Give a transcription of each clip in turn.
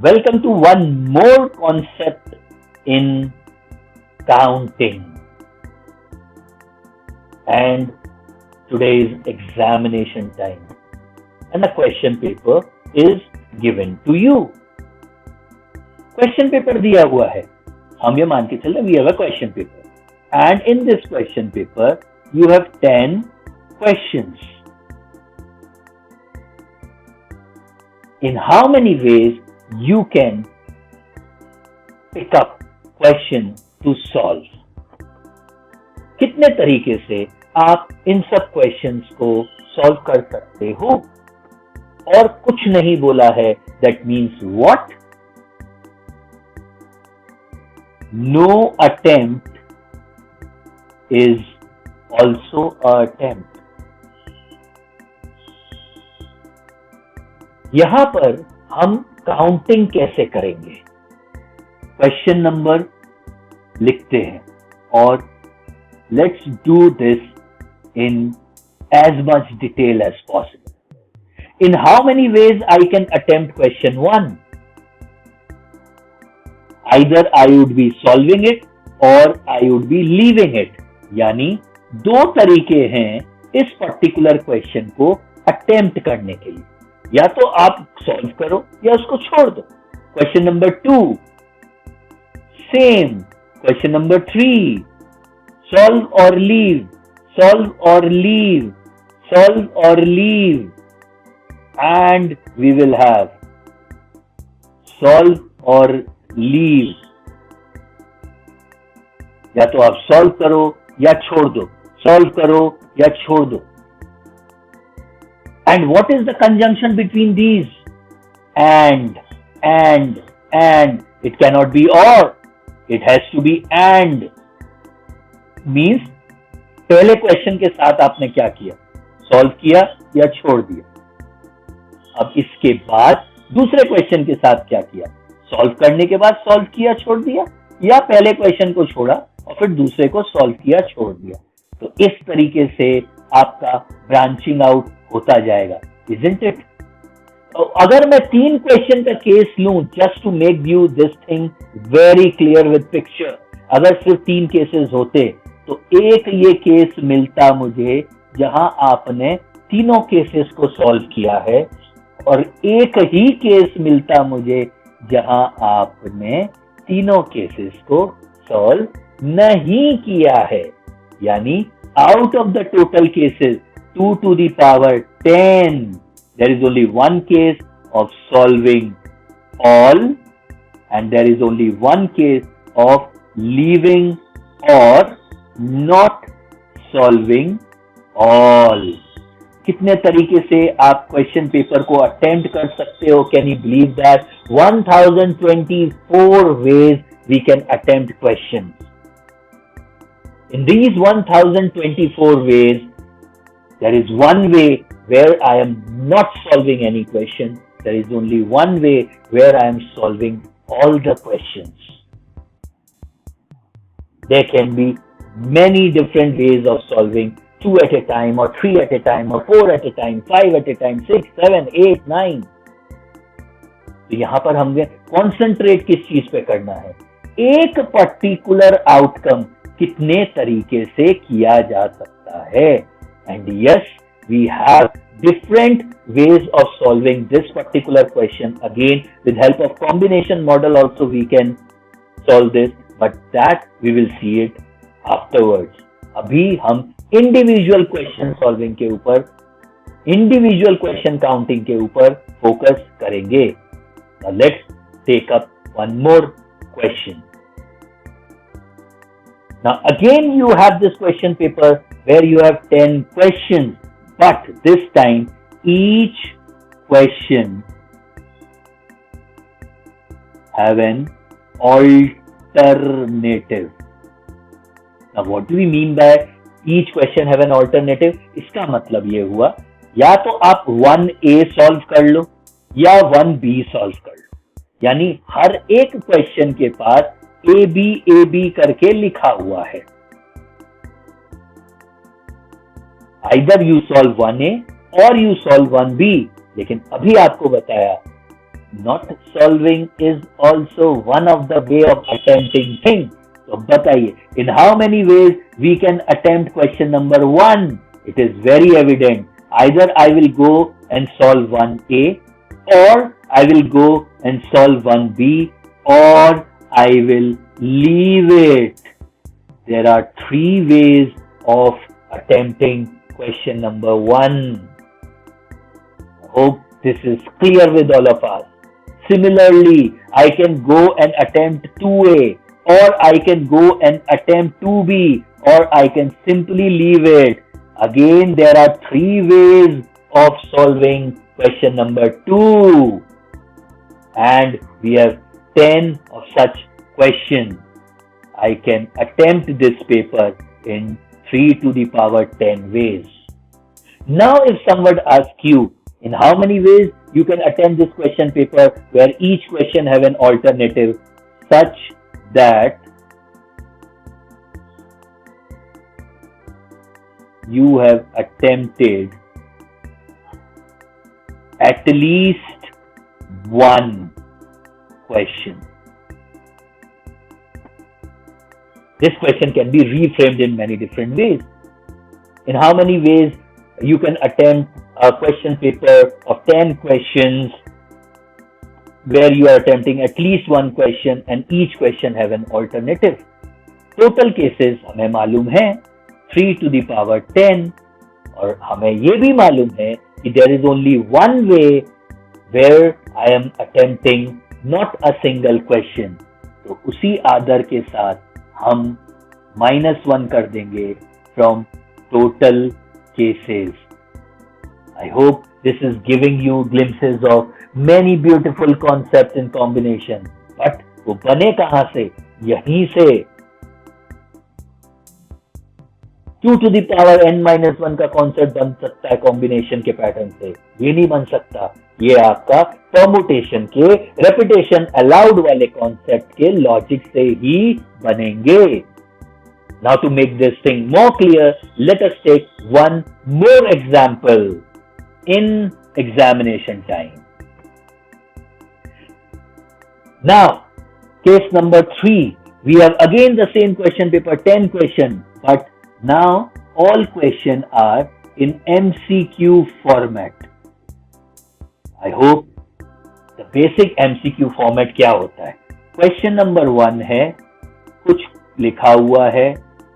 Welcome to one more concept in counting. And today is examination time. And a question paper is given to you. Question paper दिया हुआ है. हम ये मान के चल रहे we have a question paper. And in this question paper, you have 10 questions. In how many ways you can pick up question to solve? कितने तरीके से आप इन सब क्वेश्चंस को सॉल्व कर सकते हो? और कुछ नहीं बोला है, that means what? No attempt is also an attempt. यहां पर हम काउंटिंग कैसे करेंगे? क्वेश्चन नंबर लिखते हैं और let's do this in as much detail as possible. In how many ways I can attempt question 1? Either I would be solving it or I would be leaving it. यानी दो तरीके हैं इस particular question को attempt करने के लिए. या तो आप सॉल्व करो या उसको छोड़ दो. Question number 2 same. Question number 3 solve और लीव, सॉल्व और लीव, सॉल्व और leave. And we will have solve और लीव. या तो आप सॉल्व करो या छोड़ दो, सॉल्व करो या छोड़ दो. And what is the conjunction between these? And. It cannot be or. It has to be and. Means पहले क्वेश्चन के साथ आपने क्या किया? सॉल्व किया या छोड़ दिया. अब इसके बाद दूसरे क्वेश्चन के साथ क्या किया? सॉल्व करने के बाद सॉल्व किया, छोड़ दिया, या पहले क्वेश्चन को छोड़ा और फिर दूसरे को सॉल्व किया, छोड़ दिया. तो इस तरीके से आपका ब्रांचिंग आउट होता जाएगा. Isn't it? अगर मैं 3 क्वेश्चन का केस लूं, just to make you this thing very clear with picture, अगर सिर्फ 3 केसेस होते तो एक ये केस मिलता मुझे जहां आपने तीनों केसेस को सॉल्व किया है, और एक ही केस मिलता मुझे जहां आपने तीनों केसेस को सॉल्व नहीं किया है. यानी out of the total cases 2 to the power 10, there is only one case of solving all, and there is only one case of leaving or not solving all. कितने तरीके से आप क्वेश्चन पेपर को attempt कर सकते हो? Can you believe that? 1024 ways we can attempt questions. In these 1024 ways, there is one way where I am not solving any question. There is only one way where I am solving all the questions. There can be many different ways of solving, 2 at a time or 3 at a time or 4 at a time, 5 at a time, 6, 7, 8, 9. तो यहां पर हमें concentrate किस चीज पे करना है? एक पर्टिकुलर आउटकम कितने तरीके से किया जा सकता है. And yes, we have different ways of solving this particular question. Again, with help of combination model also we can solve this, but that we will see it afterwards. अभी हम individual question solving के ऊपर, individual question counting के ऊपर focus करेंगे. Now let's take up one more question. Now again you have this question paper where you have 10 questions, but this time each question have an alternative. Now what do we mean by each question have an alternative? इसका मतलब ये हुआ, या तो आप 1A solve कर लो या 1B solve कर लो. यानी हर एक क्वेश्चन के पास A B करके लिखा हुआ है. Either you solve 1A or you solve 1B. लेकिन अभी आपको बताया not solving is also one of the way of attempting thing. तो बताइए, in how many ways we can attempt question number 1? It is very evident. Either I will go and solve 1A, or I will go and solve 1B, or I will leave it. There are 3 ways of attempting question number 1. I hope this is clear with all of us. Similarly, I can go and attempt 2A, or I can go and attempt 2B, or I can simply leave it. Again, there are 3 ways of solving question number 2. And we have 10 of such questions. I can attempt this paper in 3 to the power 10 ways. Now, if someone asks you, in how many ways you can attempt this question paper where each question have an alternative such that you have attempted at least one question. This question can be reframed in many different ways. In how many ways you can attempt a question paper of 10 questions where you are attempting at least one question and each question have an alternative. Total cases हमें मालूम है 3 to the power 10 और हमें ये भी मालूम है कि there is only one way where I am attempting not a single question. तो उसी आदर के साथ हम -1 कर देंगे from total cases. I hope this is giving you glimpses of many beautiful concepts in combination. But वो बने कहाँ से? यहीं से 2 to the power n-1 का कॉन्सेप्ट बन सकता है कॉम्बिनेशन के पैटर्न से. ये नहीं बन सकता. ये आपका परमुटेशन के रेपिटेशन अलाउड वाले कॉन्सेप्ट के लॉजिक से ही बनेंगे. Now to make this thing more clear, let us take one more example in examination time. Now, case number 3, we have again the same question paper, 10 questions, but now all questions are in MCQ format. I hope the basic MCQ format क्या होता है. Question number 1 है, कुछ लिखा हुआ है.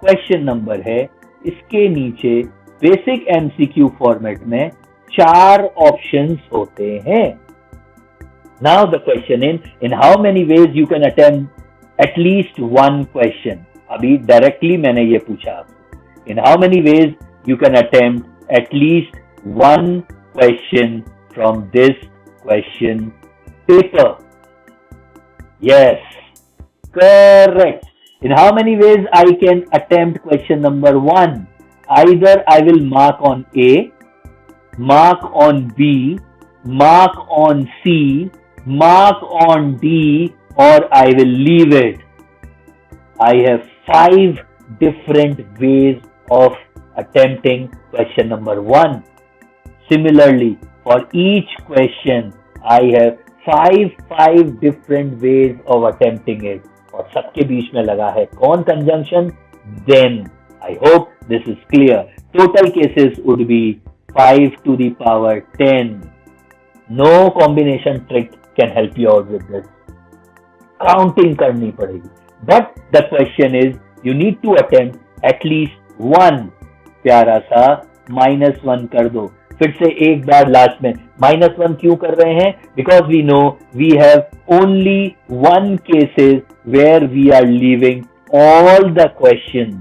Question number है, इसके नीचे बेसिक MCQ फॉर्मेट में 4 ऑप्शंस होते हैं. Now the question in how many ways you can attempt at least one question. अभी डायरेक्टली मैंने ये पूछा आपसे. In how many ways you can attempt at least one question from this question paper? Yes, correct. In how many ways I can attempt question number 1? Either I will mark on A, mark on B, mark on C, mark on D, or I will leave it. I have 5 different ways of attempting question number 1. Similarly, for each question, I have 5 different ways of attempting it. और सबके बीच में लगा है कौन conjunction? Then I hope this is clear. Total cases would be 5 to the power 10. No combination trick can help you out with this. Counting करनी पड़ेगी. But the question is, you need to attempt at least one. प्यारा सा -1 कर दो. फिर से एक बार last में -1 क्यों कर रहे हैं? Because we know we have only one cases where we are leaving all the questions.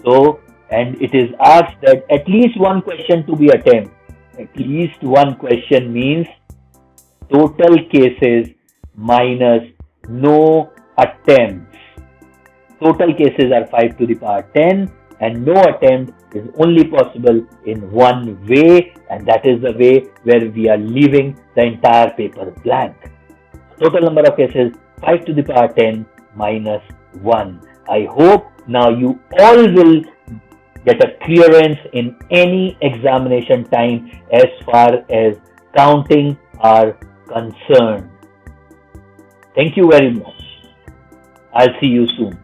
So, and it is asked that at least one question to be attempted. At least one question means total cases minus no attempts. Total cases are 5 to the power 10 and no attempt is only possible in one way, and that is the way where we are leaving the entire paper blank. Total number of cases 5 to the power 10 minus 1. I hope now you all will get a clearance in any examination time as far as counting are concerned. Thank you very much. I'll see you soon.